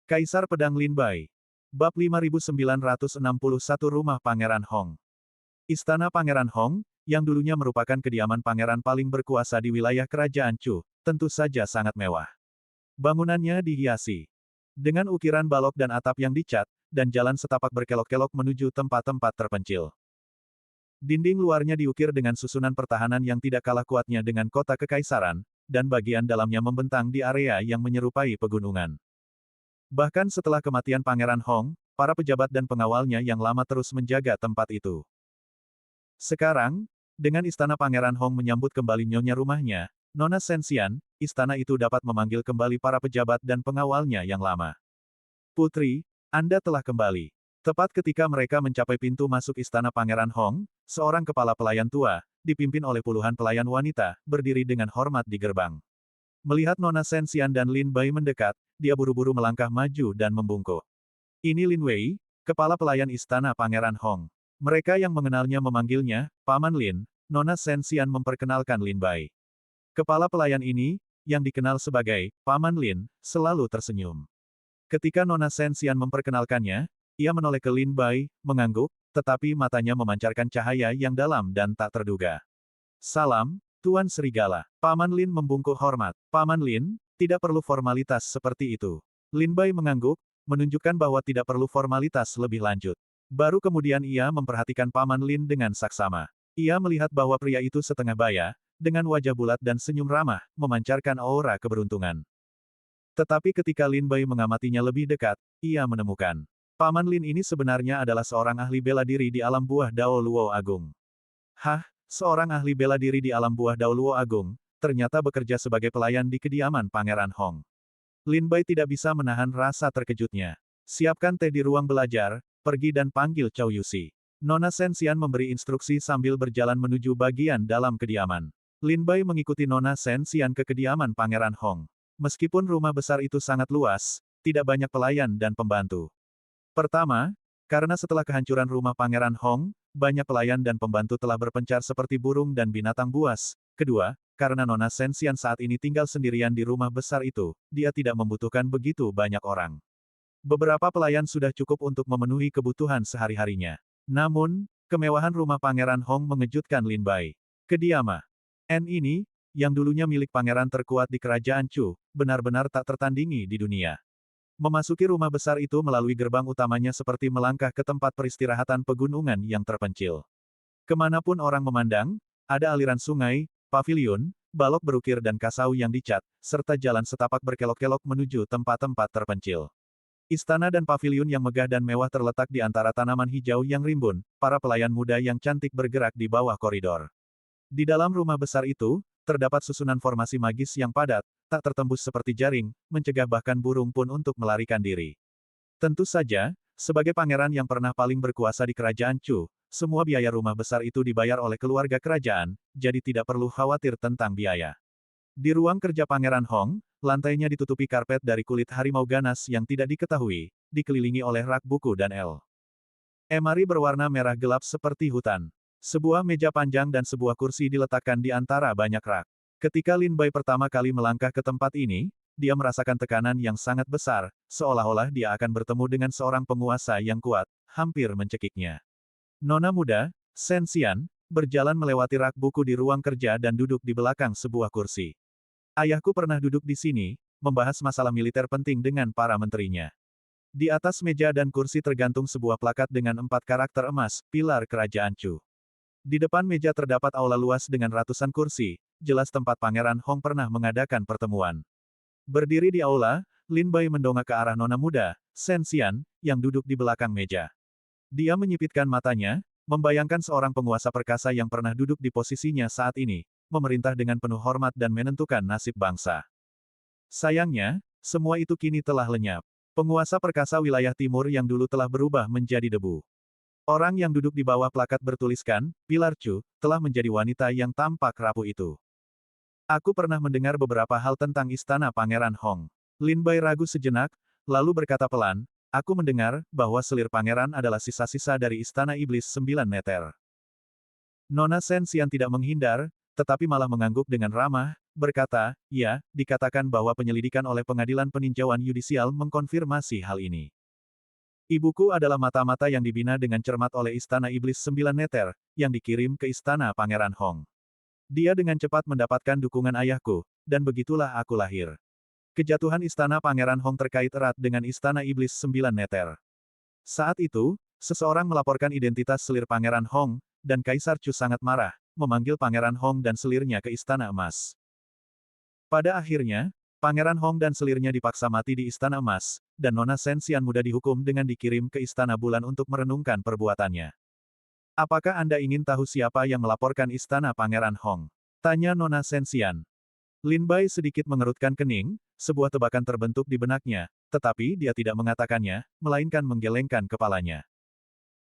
Kaisar Pedang Lin Bai. Bab 5961 Rumah Pangeran Hong. Istana Pangeran Hong, yang dulunya merupakan kediaman pangeran paling berkuasa di wilayah kerajaan Chu, tentu saja sangat mewah. Bangunannya dihiasi dengan ukiran balok dan atap yang dicat, dan jalan setapak berkelok-kelok menuju tempat-tempat terpencil. Dinding luarnya diukir dengan susunan pertahanan yang tidak kalah kuatnya dengan kota kekaisaran, dan bagian dalamnya membentang di area yang menyerupai pegunungan. Bahkan setelah kematian Pangeran Hong, para pejabat dan pengawalnya yang lama terus menjaga tempat itu. Sekarang, dengan istana Pangeran Hong menyambut kembali nyonya rumahnya, Nona Sensian, istana itu dapat memanggil kembali para pejabat dan pengawalnya yang lama. Putri, Anda telah kembali. Tepat ketika mereka mencapai pintu masuk istana Pangeran Hong, seorang kepala pelayan tua, dipimpin oleh puluhan pelayan wanita, berdiri dengan hormat di gerbang. Melihat Nona Sensian dan Lin Bai mendekat, dia buru-buru melangkah maju dan membungkuk. Ini Lin Wei, kepala pelayan istana Pangeran Hong. Mereka yang mengenalnya memanggilnya, Paman Lin. Nona Sensian memperkenalkan Lin Bai. Kepala pelayan ini, yang dikenal sebagai Paman Lin, selalu tersenyum. Ketika Nona Sensian memperkenalkannya, ia menoleh ke Lin Bai, mengangguk, tetapi matanya memancarkan cahaya yang dalam dan tak terduga. Salam, Tuan Serigala. Paman Lin membungkuk hormat. Paman Lin, tidak perlu formalitas seperti itu. Lin Bai mengangguk, menunjukkan bahwa tidak perlu formalitas lebih lanjut. Baru kemudian ia memperhatikan Paman Lin dengan saksama. Ia melihat bahwa pria itu setengah baya, dengan wajah bulat dan senyum ramah, memancarkan aura keberuntungan. Tetapi ketika Lin Bai mengamatinya lebih dekat, ia menemukan. Paman Lin ini sebenarnya adalah seorang ahli bela diri di alam buah Dao Luo Agung. Hah? Seorang ahli bela diri di alam buah Dao Luo Agung, ternyata bekerja sebagai pelayan di kediaman Pangeran Hong. Lin Bai tidak bisa menahan rasa terkejutnya. Siapkan teh di ruang belajar, pergi dan panggil Chow Yusi. Nona Sensian memberi instruksi sambil berjalan menuju bagian dalam kediaman. Lin Bai mengikuti Nona Sensian ke kediaman Pangeran Hong. Meskipun rumah besar itu sangat luas, tidak banyak pelayan dan pembantu. Pertama, karena setelah kehancuran rumah Pangeran Hong, banyak pelayan dan pembantu telah berpencar seperti burung dan binatang buas. Kedua, karena Nona Sensian saat ini tinggal sendirian di rumah besar itu, dia tidak membutuhkan begitu banyak orang. Beberapa pelayan sudah cukup untuk memenuhi kebutuhan sehari-harinya. Namun, kemewahan rumah Pangeran Hong mengejutkan Lin Bai. Kediaman N ini, yang dulunya milik pangeran terkuat di kerajaan Chu, benar-benar tak tertandingi di dunia. Memasuki rumah besar itu melalui gerbang utamanya seperti melangkah ke tempat peristirahatan pegunungan yang terpencil. Kemanapun orang memandang, ada aliran sungai, paviliun, balok berukir dan kasau yang dicat, serta jalan setapak berkelok-kelok menuju tempat-tempat terpencil. Istana dan paviliun yang megah dan mewah terletak di antara tanaman hijau yang rimbun, para pelayan muda yang cantik bergerak di bawah koridor. Di dalam rumah besar itu, terdapat susunan formasi magis yang padat, tak tertembus seperti jaring, mencegah bahkan burung pun untuk melarikan diri. Tentu saja, sebagai pangeran yang pernah paling berkuasa di kerajaan Chu, semua biaya rumah besar itu dibayar oleh keluarga kerajaan, jadi tidak perlu khawatir tentang biaya. Di ruang kerja Pangeran Hong, lantainya ditutupi karpet dari kulit harimau ganas yang tidak diketahui, dikelilingi oleh rak buku dan lemari berwarna merah gelap seperti hutan. Sebuah meja panjang dan sebuah kursi diletakkan di antara banyak rak. Ketika Lin Bai pertama kali melangkah ke tempat ini, dia merasakan tekanan yang sangat besar, seolah-olah dia akan bertemu dengan seorang penguasa yang kuat, hampir mencekiknya. Nona muda, Sensian, berjalan melewati rak buku di ruang kerja dan duduk di belakang sebuah kursi. Ayahku pernah duduk di sini, membahas masalah militer penting dengan para menterinya. Di atas meja dan kursi tergantung sebuah plakat dengan 4 karakter emas, pilar kerajaan Chu. Di depan meja terdapat aula luas dengan ratusan kursi, jelas tempat Pangeran Hong pernah mengadakan pertemuan. Berdiri di aula, Lin Bai mendongak ke arah nona muda, Sensian, yang duduk di belakang meja. Dia menyipitkan matanya, membayangkan seorang penguasa perkasa yang pernah duduk di posisinya saat ini, memerintah dengan penuh hormat dan menentukan nasib bangsa. Sayangnya, semua itu kini telah lenyap. Penguasa perkasa wilayah timur yang dulu telah berubah menjadi debu. Orang yang duduk di bawah plakat bertuliskan, Pilar Chu, telah menjadi wanita yang tampak rapuh itu. Aku pernah mendengar beberapa hal tentang istana Pangeran Hong. Lin Bai ragu sejenak, lalu berkata pelan, aku mendengar, bahwa selir pangeran adalah sisa-sisa dari istana iblis 9 meter. Nona Sensian tidak menghindar, tetapi malah mengangguk dengan ramah, berkata, "Ya, dikatakan bahwa penyelidikan oleh pengadilan peninjauan yudisial mengkonfirmasi hal ini. Ibuku adalah mata-mata yang dibina dengan cermat oleh Istana Iblis Sembilan Neter, yang dikirim ke Istana Pangeran Hong. Dia dengan cepat mendapatkan dukungan ayahku, dan begitulah aku lahir." Kejatuhan Istana Pangeran Hong terkait erat dengan Istana Iblis Sembilan Neter. Saat itu, seseorang melaporkan identitas selir Pangeran Hong, dan Kaisar Chu sangat marah, memanggil Pangeran Hong dan selirnya ke Istana Emas. Pada akhirnya, Pangeran Hong dan selirnya dipaksa mati di Istana Emas, dan Nona Sensian muda dihukum dengan dikirim ke Istana Bulan untuk merenungkan perbuatannya. "Apakah Anda ingin tahu siapa yang melaporkan Istana Pangeran Hong?" tanya Nona Sensian. Lin Bai sedikit mengerutkan kening, sebuah tebakan terbentuk di benaknya, tetapi dia tidak mengatakannya, melainkan menggelengkan kepalanya.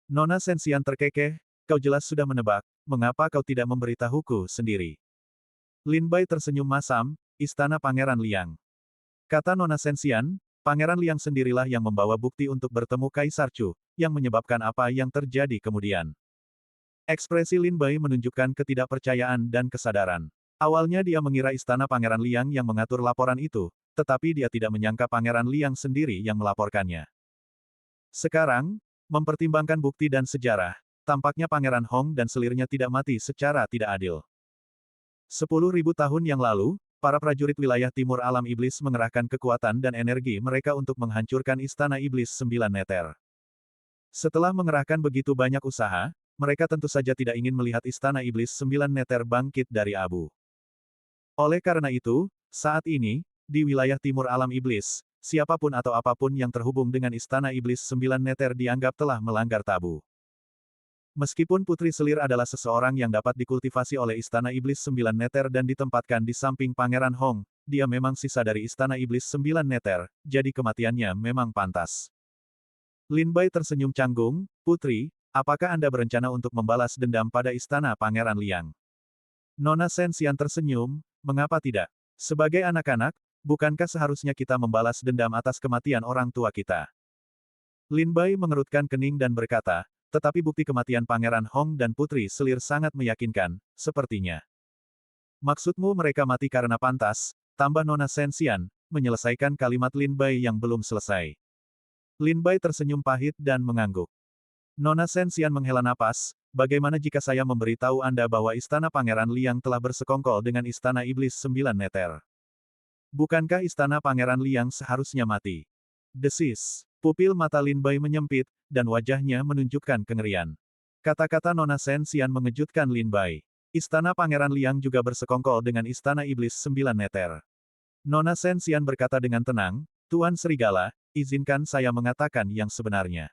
Nona Sensian terkekeh, "Kau jelas sudah menebak, mengapa kau tidak memberitahuku sendiri?" Lin Bai tersenyum masam, "Istana Pangeran Liang." Kata Nona Sensian, Pangeran Liang sendirilah yang membawa bukti untuk bertemu Kaisar Chu, yang menyebabkan apa yang terjadi kemudian. Ekspresi Lin Bai menunjukkan ketidakpercayaan dan kesadaran. Awalnya dia mengira Istana Pangeran Liang yang mengatur laporan itu, tetapi dia tidak menyangka Pangeran Liang sendiri yang melaporkannya. Sekarang, mempertimbangkan bukti dan sejarah, tampaknya Pangeran Hong dan selirnya tidak mati secara tidak adil. 10.000 tahun yang lalu, para prajurit wilayah timur alam iblis mengerahkan kekuatan dan energi mereka untuk menghancurkan Istana Iblis Sembilan Neter. Setelah mengerahkan begitu banyak usaha, mereka tentu saja tidak ingin melihat Istana Iblis Sembilan Neter bangkit dari abu. Oleh karena itu, saat ini, di wilayah timur alam iblis, siapapun atau apapun yang terhubung dengan Istana Iblis Sembilan Neter dianggap telah melanggar tabu. Meskipun Putri Selir adalah seseorang yang dapat dikultivasi oleh Istana Iblis Sembilan Neter dan ditempatkan di samping Pangeran Hong, dia memang sisa dari Istana Iblis Sembilan Neter, jadi kematiannya memang pantas. Lin Bai tersenyum canggung, "Putri, apakah Anda berencana untuk membalas dendam pada Istana Pangeran Liang?" Nona Sensian tersenyum, "Mengapa tidak? Sebagai anak-anak, bukankah seharusnya kita membalas dendam atas kematian orang tua kita?" Lin Bai mengerutkan kening dan berkata, "Tetapi bukti kematian Pangeran Hong dan Putri Selir sangat meyakinkan, sepertinya." "Maksudmu mereka mati karena pantas," tambah Nona Sensian, menyelesaikan kalimat Lin Bai yang belum selesai. Lin Bai tersenyum pahit dan mengangguk. Nona Sensian menghela napas, "Bagaimana jika saya memberitahu Anda bahwa Istana Pangeran Liang telah bersekongkol dengan Istana Iblis Sembilan Neter? Bukankah Istana Pangeran Liang seharusnya mati?" Desis. Pupil mata Lin Bai menyempit, dan wajahnya menunjukkan kengerian. Kata-kata Nona Sensian mengejutkan Lin Bai. Istana Pangeran Liang juga bersekongkol dengan Istana Iblis Sembilan Neter. Nona Sensian berkata dengan tenang, "Tuan Serigala, izinkan saya mengatakan yang sebenarnya.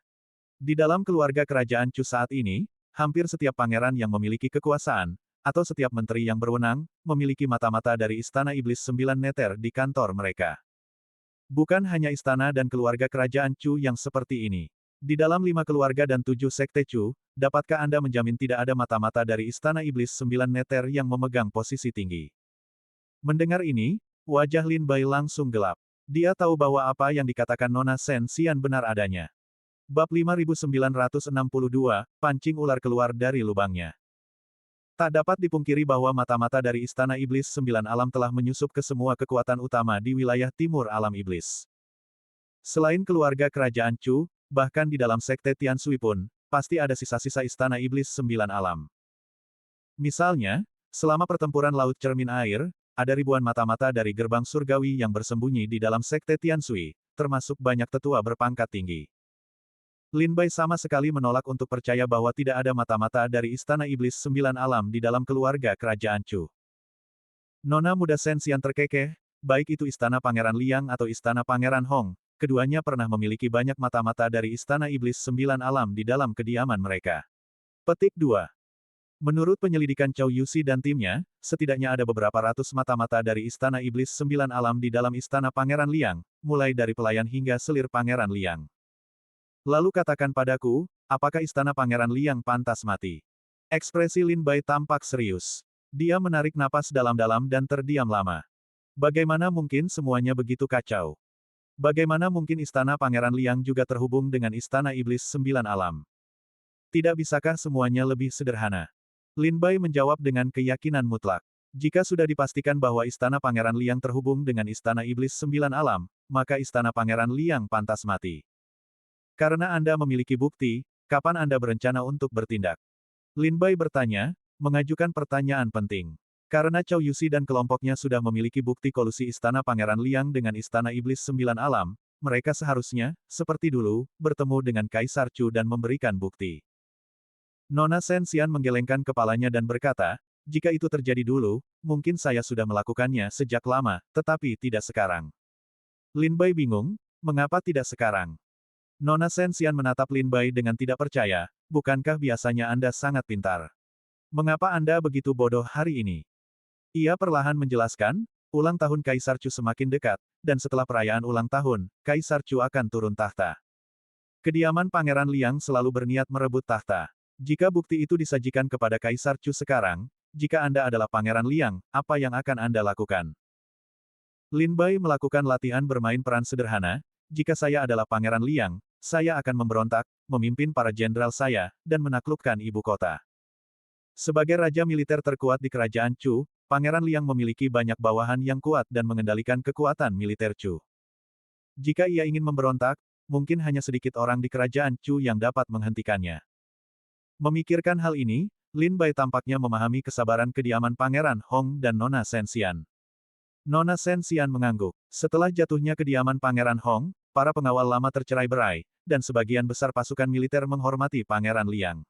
Di dalam keluarga kerajaan Chu saat ini, hampir setiap pangeran yang memiliki kekuasaan, atau setiap menteri yang berwenang, memiliki mata-mata dari Istana Iblis Sembilan Neter di kantor mereka. Bukan hanya istana dan keluarga kerajaan Chu yang seperti ini. Di dalam 5 keluarga dan 7 sekte Chu, dapatkah Anda menjamin tidak ada mata-mata dari Istana Iblis Sembilan Neter yang memegang posisi tinggi?" Mendengar ini, wajah Lin Bai langsung gelap. Dia tahu bahwa apa yang dikatakan Nona Sensian benar adanya. Bab 5962, pancing ular keluar dari lubangnya. Tak dapat dipungkiri bahwa mata-mata dari Istana Iblis Sembilan Alam telah menyusup ke semua kekuatan utama di wilayah timur alam iblis. Selain keluarga kerajaan Chu, bahkan di dalam sekte Tianshui pun, pasti ada sisa-sisa Istana Iblis Sembilan Alam. Misalnya, selama pertempuran Laut Cermin Air, ada ribuan mata-mata dari gerbang surgawi yang bersembunyi di dalam sekte Tianshui, termasuk banyak tetua berpangkat tinggi. Lin Bai sama sekali menolak untuk percaya bahwa tidak ada mata-mata dari Istana Iblis Sembilan Alam di dalam keluarga kerajaan Chu. Nona muda Sensian terkekeh, baik itu Istana Pangeran Liang atau Istana Pangeran Hong, keduanya pernah memiliki banyak mata-mata dari Istana Iblis Sembilan Alam di dalam kediaman mereka. Petik 2. Menurut penyelidikan Chow Yusi dan timnya, setidaknya ada beberapa ratus mata-mata dari Istana Iblis Sembilan Alam di dalam Istana Pangeran Liang, mulai dari pelayan hingga selir Pangeran Liang. Lalu katakan padaku, apakah Istana Pangeran Liang pantas mati? Ekspresi Lin Bai tampak serius. Dia menarik napas dalam-dalam dan terdiam lama. Bagaimana mungkin semuanya begitu kacau? Bagaimana mungkin Istana Pangeran Liang juga terhubung dengan Istana Iblis Sembilan Alam? Tidak bisakah semuanya lebih sederhana? Lin Bai menjawab dengan keyakinan mutlak. Jika sudah dipastikan bahwa Istana Pangeran Liang terhubung dengan Istana Iblis Sembilan Alam, maka Istana Pangeran Liang pantas mati. Karena Anda memiliki bukti, kapan Anda berencana untuk bertindak? Lin Bai bertanya, mengajukan pertanyaan penting. Karena Chow Yusi dan kelompoknya sudah memiliki bukti kolusi Istana Pangeran Liang dengan Istana Iblis Sembilan Alam, mereka seharusnya, seperti dulu, bertemu dengan Kaisar Chu dan memberikan bukti. Nona Shen Xian menggelengkan kepalanya dan berkata, jika itu terjadi dulu, mungkin saya sudah melakukannya sejak lama, tetapi tidak sekarang. Lin Bai bingung, mengapa tidak sekarang? Nona Shen Xian menatap Lin Bai dengan tidak percaya, bukankah biasanya Anda sangat pintar? Mengapa Anda begitu bodoh hari ini? Ia perlahan menjelaskan, ulang tahun Kaisar Chu semakin dekat, dan setelah perayaan ulang tahun, Kaisar Chu akan turun tahta. Kediaman Pangeran Liang selalu berniat merebut tahta. Jika bukti itu disajikan kepada Kaisar Chu sekarang, jika Anda adalah Pangeran Liang, apa yang akan Anda lakukan? Lin Bai melakukan latihan bermain peran sederhana, jika saya adalah Pangeran Liang, saya akan memberontak, memimpin para jenderal saya, dan menaklukkan ibu kota. Sebagai raja militer terkuat di kerajaan Chu, Pangeran Liang memiliki banyak bawahan yang kuat dan mengendalikan kekuatan militer Chu. Jika ia ingin memberontak, mungkin hanya sedikit orang di kerajaan Chu yang dapat menghentikannya. Memikirkan hal ini, Lin Bai tampaknya memahami kesabaran kediaman Pangeran Hong dan Nona Shen Xian. Nona Shen Xian mengangguk. Setelah jatuhnya kediaman Pangeran Hong, para pengawal lama tercerai-berai, dan sebagian besar pasukan militer menghormati Pangeran Liang.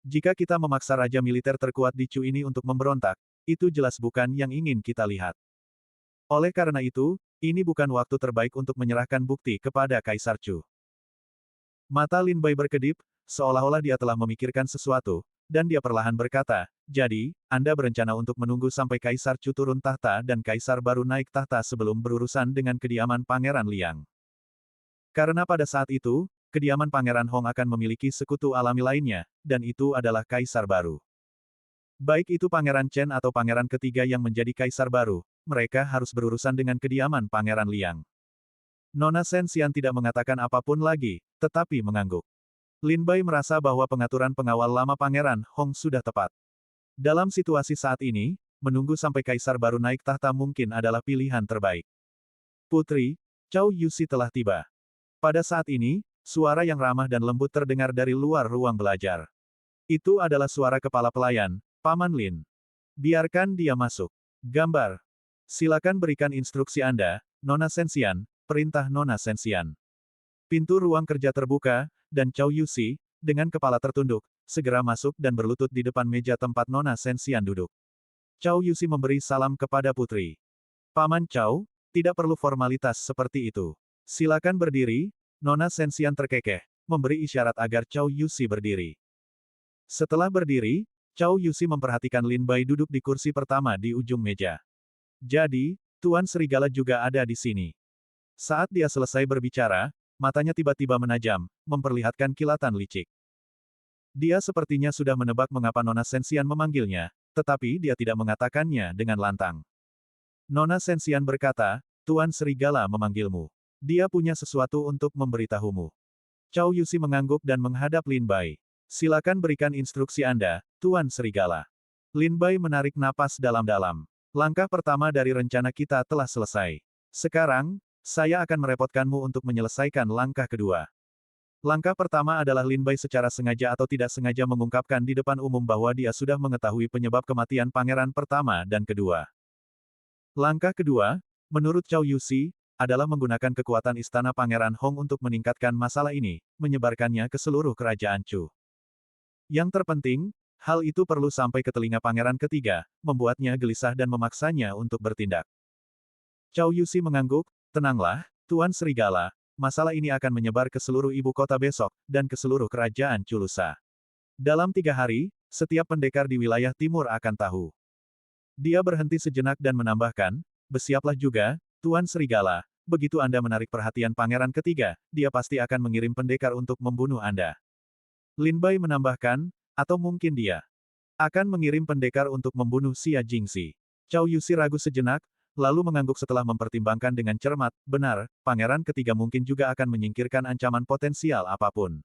Jika kita memaksa raja militer terkuat di Chu ini untuk memberontak, itu jelas bukan yang ingin kita lihat. Oleh karena itu, ini bukan waktu terbaik untuk menyerahkan bukti kepada Kaisar Chu. Mata Lin Bai berkedip, seolah-olah dia telah memikirkan sesuatu, dan dia perlahan berkata, jadi, Anda berencana untuk menunggu sampai Kaisar Chu turun tahta dan Kaisar baru naik tahta sebelum berurusan dengan kediaman Pangeran Liang. Karena pada saat itu, kediaman Pangeran Hong akan memiliki sekutu alami lainnya, dan itu adalah Kaisar baru. Baik itu Pangeran Chen atau Pangeran ketiga yang menjadi Kaisar baru, mereka harus berurusan dengan kediaman Pangeran Liang. Nona Shen Xian tidak mengatakan apapun lagi, tetapi mengangguk. Lin Bai merasa bahwa pengaturan pengawal lama Pangeran Hong sudah tepat. Dalam situasi saat ini, menunggu sampai Kaisar baru naik tahta mungkin adalah pilihan terbaik. Putri, Chow Yusi telah tiba. Pada saat ini, suara yang ramah dan lembut terdengar dari luar ruang belajar. Itu adalah suara kepala pelayan, Paman Lin. Biarkan dia masuk. Gambar. Silakan berikan instruksi Anda, Nona Shen Xian, perintah Nona Shen Xian. Pintu ruang kerja terbuka, dan Chow Yusi, dengan kepala tertunduk, segera masuk dan berlutut di depan meja tempat Nona Shen Xian duduk. Chow Yusi memberi salam kepada putri. Paman Chow, tidak perlu formalitas seperti itu. Silakan berdiri. Nona Shen Xian terkekeh, memberi isyarat agar Chow Yusi berdiri. Setelah berdiri, Chow Yusi memperhatikan Lin Bai duduk di kursi pertama di ujung meja. Jadi, Tuan Serigala juga ada di sini. Saat dia selesai berbicara, matanya tiba-tiba menajam, memperlihatkan kilatan licik. Dia sepertinya sudah menebak mengapa Nona Shen Xian memanggilnya, tetapi dia tidak mengatakannya dengan lantang. Nona Shen Xian berkata, Tuan Serigala memanggilmu. Dia punya sesuatu untuk memberitahumu. Chow Yusi mengangguk dan menghadap Lin Bai. Silakan berikan instruksi Anda, Tuan Serigala. Lin Bai menarik napas dalam-dalam. Langkah pertama dari rencana kita telah selesai. Sekarang, saya akan merepotkanmu untuk menyelesaikan langkah kedua. Langkah pertama adalah Lin Bai secara sengaja atau tidak sengaja mengungkapkan di depan umum bahwa dia sudah mengetahui penyebab kematian pangeran pertama dan kedua. Langkah kedua, menurut Chow Yusi, adalah menggunakan kekuatan istana Pangeran Hong untuk meningkatkan masalah ini, menyebarkannya ke seluruh kerajaan Chu. Yang terpenting, hal itu perlu sampai ke telinga pangeran ketiga, membuatnya gelisah dan memaksanya untuk bertindak. Chow Yusi mengangguk, tenanglah, Tuan Serigala, masalah ini akan menyebar ke seluruh ibu kota besok, dan ke seluruh kerajaan Chu lusa. Dalam 3 hari, setiap pendekar di wilayah timur akan tahu. Dia berhenti sejenak dan menambahkan, bersiaplah juga, Tuan Serigala, begitu Anda menarik perhatian pangeran ketiga, dia pasti akan mengirim pendekar untuk membunuh Anda. Lin Bai menambahkan, atau mungkin dia akan mengirim pendekar untuk membunuh Xia Jingxi. Chow Yusi ragu sejenak, lalu mengangguk setelah mempertimbangkan dengan cermat, benar, pangeran ketiga mungkin juga akan menyingkirkan ancaman potensial apapun.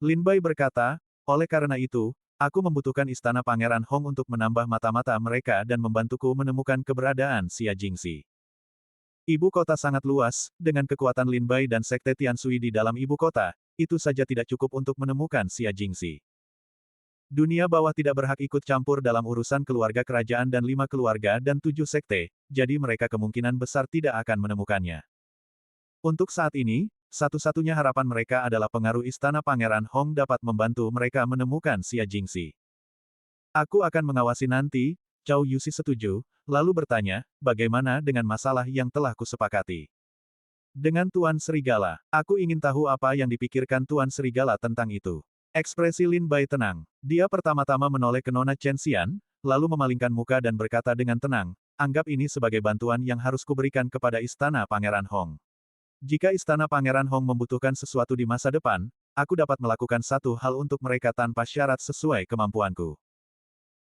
Lin Bai berkata, oleh karena itu, Aku membutuhkan istana Pangeran Hong untuk menambah mata-mata mereka dan membantuku menemukan keberadaan Xia Jingxi. Ibu kota sangat luas, dengan kekuatan Lin Bai dan Sekte Tianshui di dalam ibu kota, itu saja tidak cukup untuk menemukan Xia Jingxi. Dunia bawah tidak berhak ikut campur dalam urusan keluarga kerajaan dan 5 keluarga dan 7 sekte, jadi mereka kemungkinan besar tidak akan menemukannya. Untuk saat ini, satu-satunya harapan mereka adalah pengaruh istana Pangeran Hong dapat membantu mereka menemukan Xia Jingxi. Aku akan mengawasi nanti, Chow Yusi setuju, lalu bertanya, bagaimana dengan masalah yang telah kusepakati? Dengan Tuan Serigala, aku ingin tahu apa yang dipikirkan Tuan Serigala tentang itu. Ekspresi Lin Bai tenang. Dia pertama-tama menoleh ke Nona Chen Xian, lalu memalingkan muka dan berkata dengan tenang, anggap ini sebagai bantuan yang harus kuberikan kepada Istana Pangeran Hong. Jika Istana Pangeran Hong membutuhkan sesuatu di masa depan, aku dapat melakukan satu hal untuk mereka tanpa syarat sesuai kemampuanku.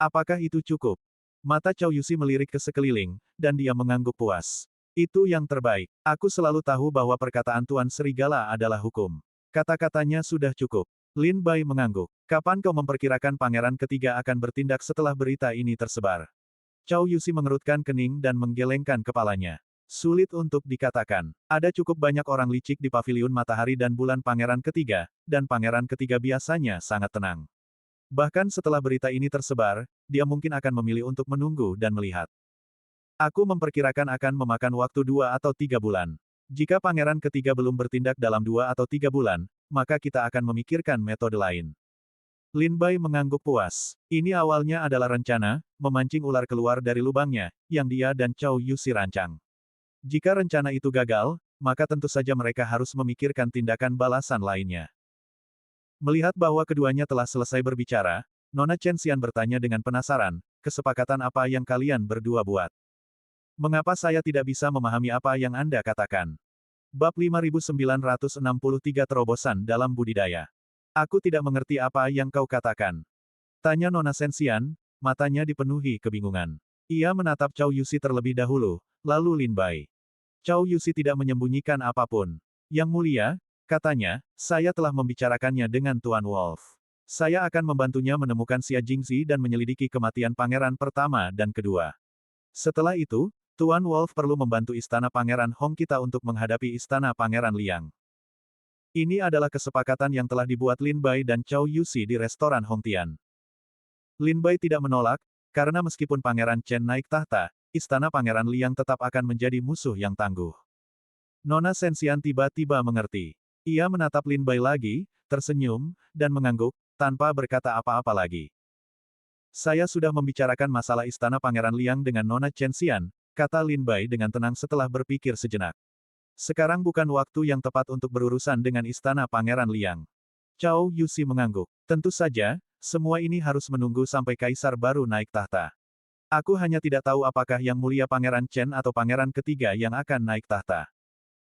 Apakah itu cukup? Mata Chow Yusi melirik ke sekeliling, dan dia mengangguk puas. Itu yang terbaik. Aku selalu tahu bahwa perkataan Tuan Serigala adalah hukum. Kata-katanya sudah cukup. Lin Bai mengangguk. Kapan kau memperkirakan pangeran ketiga akan bertindak setelah berita ini tersebar? Chow Yusi mengerutkan kening dan menggelengkan kepalanya. Sulit untuk dikatakan. Ada cukup banyak orang licik di paviliun matahari dan bulan pangeran ketiga, dan pangeran ketiga biasanya sangat tenang. Bahkan setelah berita ini tersebar, dia mungkin akan memilih untuk menunggu dan melihat. Aku memperkirakan akan memakan waktu 2 atau 3 bulan. Jika pangeran ketiga belum bertindak dalam 2 atau 3 bulan, maka kita akan memikirkan metode lain. Lin Bai mengangguk puas. Ini awalnya adalah rencana, memancing ular keluar dari lubangnya, yang dia dan Chow Yusi rancang. Jika rencana itu gagal, maka tentu saja mereka harus memikirkan tindakan balasan lainnya. Melihat bahwa keduanya telah selesai berbicara, Nona Chen Xian bertanya dengan penasaran, kesepakatan apa yang kalian berdua buat? Mengapa saya tidak bisa memahami apa yang Anda katakan? Bab 5963 Terobosan dalam Budidaya. Aku tidak mengerti apa yang kau katakan. Tanya Nona Sensian, matanya dipenuhi kebingungan. Ia menatap Chow Yusi terlebih dahulu, lalu Lin Bai. Chow Yusi tidak menyembunyikan apapun. Yang mulia, katanya, saya telah membicarakannya dengan Tuan Wolf. Saya akan membantunya menemukan Xia Jingxi dan menyelidiki kematian pangeran pertama dan kedua. Setelah itu, Tuan Wolf perlu membantu Istana Pangeran Hong kita untuk menghadapi Istana Pangeran Liang. Ini adalah kesepakatan yang telah dibuat Lin Bai dan Chow Yusi di restoran Hong Tian. Lin Bai tidak menolak, karena meskipun Pangeran Chen naik tahta, Istana Pangeran Liang tetap akan menjadi musuh yang tangguh. Nona Sensian tiba-tiba mengerti. Ia menatap Lin Bai lagi, tersenyum, dan mengangguk, tanpa berkata apa-apa lagi. Saya sudah membicarakan masalah Istana Pangeran Liang dengan Nona Chen Xian, kata Lin Bai dengan tenang setelah berpikir sejenak. Sekarang bukan waktu yang tepat untuk berurusan dengan Istana Pangeran Liang. Chow Yusi mengangguk. Tentu saja, semua ini harus menunggu sampai kaisar baru naik tahta. Aku hanya tidak tahu apakah Yang Mulia Pangeran Chen atau Pangeran ketiga yang akan naik tahta.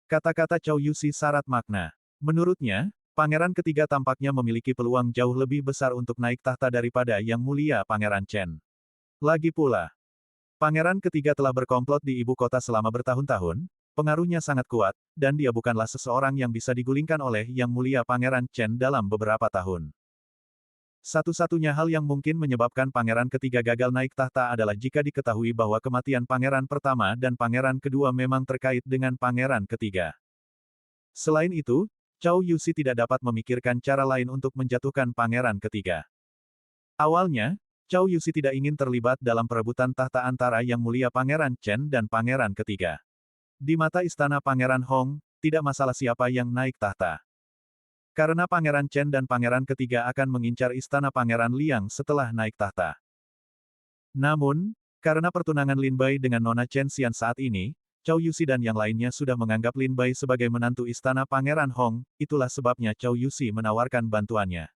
Kata-kata Chow Yusi syarat makna. Menurutnya, Pangeran ketiga tampaknya memiliki peluang jauh lebih besar untuk naik tahta daripada Yang Mulia Pangeran Chen. Lagi pula, Pangeran ketiga telah berkomplot di ibu kota selama bertahun-tahun, pengaruhnya sangat kuat, dan dia bukanlah seseorang yang bisa digulingkan oleh Yang Mulia Pangeran Chen dalam beberapa tahun. Satu-satunya hal yang mungkin menyebabkan pangeran ketiga gagal naik tahta adalah jika diketahui bahwa kematian pangeran pertama dan pangeran kedua memang terkait dengan pangeran ketiga. Selain itu, Chow Yusi tidak dapat memikirkan cara lain untuk menjatuhkan pangeran ketiga. Awalnya, Chow Yusi tidak ingin terlibat dalam perebutan tahta antara Yang Mulia Pangeran Chen dan Pangeran ketiga. Di mata Istana Pangeran Hong, tidak masalah siapa yang naik tahta. Karena Pangeran Chen dan Pangeran ketiga akan mengincar Istana Pangeran Liang setelah naik tahta. Namun, karena pertunangan Lin Bai dengan Nona Chen Xian saat ini, Chow Yusi dan yang lainnya sudah menganggap Lin Bai sebagai menantu Istana Pangeran Hong, itulah sebabnya Chow Yusi menawarkan bantuannya.